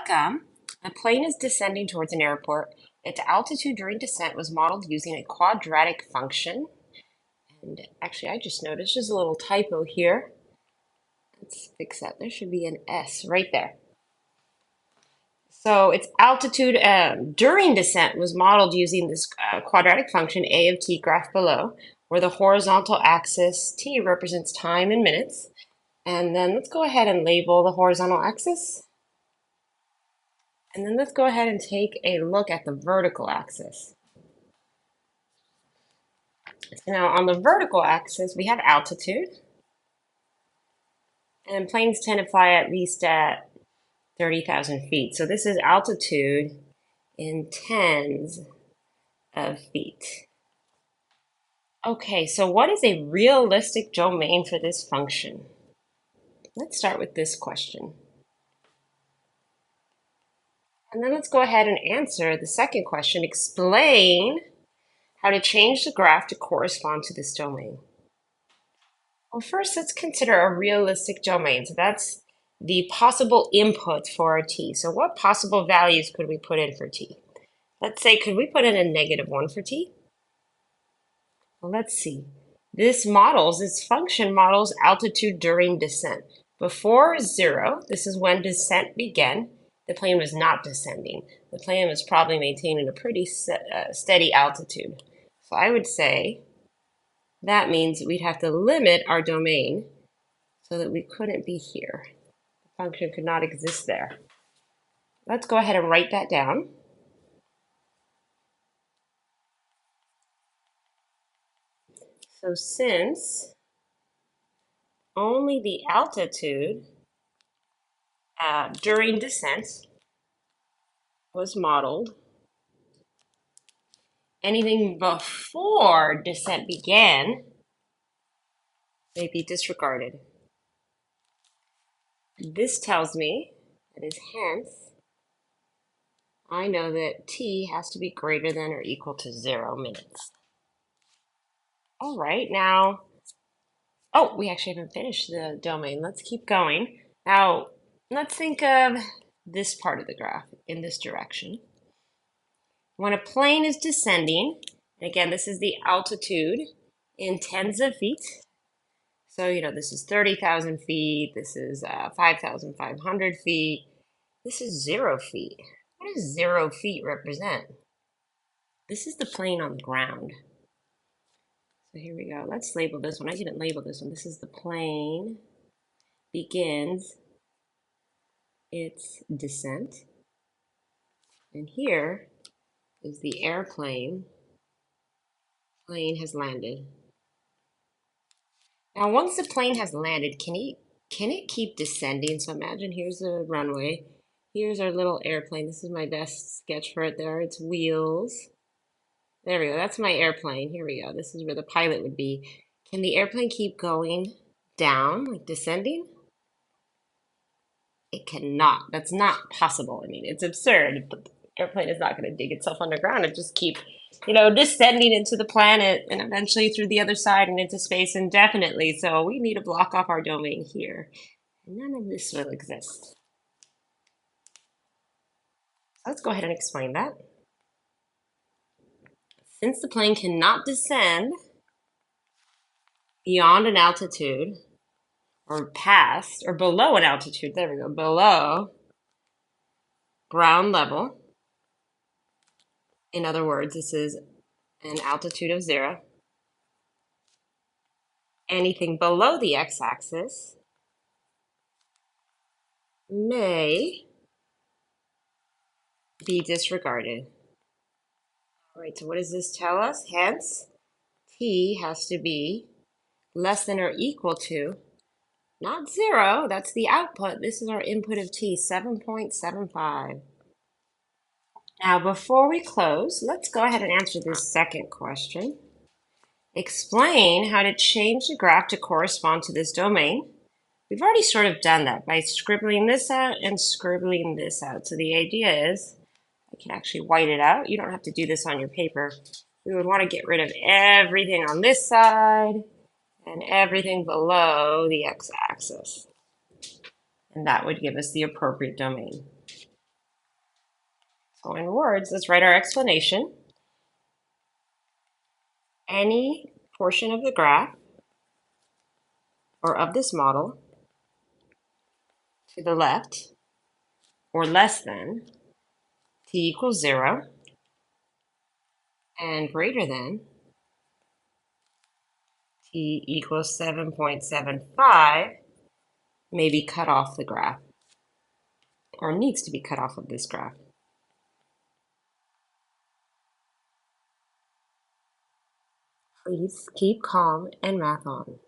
Welcome. A plane is descending towards an airport. Its altitude during descent was modeled using a quadratic function. And actually, I just noticed there's a little typo here. Let's fix that. There should be an S right there. So its altitude during descent was modeled using this quadratic function a of t graph below, where the horizontal axis t represents time in minutes. And then let's go ahead and label the horizontal axis. And then let's go ahead and take a look at the vertical axis. So now on the vertical axis, we have altitude. And planes tend to fly at least at 30,000 feet. So this is altitude in tens of feet. Okay, so what is a realistic domain for this function? Let's start with this question. And then let's go ahead and answer the second question. Explain how to change the graph to correspond to this domain. Well, first, let's consider a realistic domain. So that's the possible input for t. So what possible values could we put in for t? Let's say, could we put in a -1 for t? Well, let's see. This function models altitude during descent. Before 0, this is when descent began, the plane was not descending. The plane was probably maintaining a pretty steady altitude. So I would say that means we'd have to limit our domain so that we couldn't be here. The function could not exist there. Let's go ahead and write that down. So since only the altitude during descent was modeled, anything before descent began may be disregarded. This tells me, that is hence, I know that t has to be greater than or equal to 0 minutes. All right, now, oh, we actually haven't finished the domain. Let's keep going. Now, let's think of this part of the graph in this direction. When a plane is descending, and again, this is the altitude in tens of feet. So, this is 30,000 feet. This is 5,500 feet. This is 0 feet. What does 0 feet represent? This is the plane on the ground. So here we go. Let's label this one. I didn't label this one. This is the plane begins its descent. And here is the airplane. Plane has landed. Now, once the plane has landed, can it keep descending? So imagine here's a runway. Here's our little airplane. This is my best sketch for it there. It's wheels. There we go. That's my airplane. Here we go. This is where the pilot would be. Can the airplane keep going down, like descending? It cannot. That's not possible. I mean, it's absurd. The airplane is not going to dig itself underground and just keep, descending into the planet and eventually through the other side and into space indefinitely. So we need to block off our domain here. None of this will exist. Let's go ahead and explain that. Since the plane cannot descend beyond an altitude, or past, or below an altitude, there we go, below ground level. In other words, this is an altitude of 0. Anything below the x-axis may be disregarded. All right, so what does this tell us? Hence, t has to be less than or equal to, not 0, that's the output. This is our input of t, 7.75. Now, before we close, let's go ahead and answer this second question. Explain how to change the graph to correspond to this domain. We've already sort of done that by scribbling this out and scribbling this out. So the idea is, I can actually white it out. You don't have to do this on your paper. We would want to get rid of everything on this side and everything below the x-axis. And that would give us the appropriate domain. So in words, let's write our explanation. Any portion of the graph or of this model to the left or less than t equals 0 and greater than t equals 7.75 may be cut off the graph or needs to be cut off of this graph. Please keep calm and math on.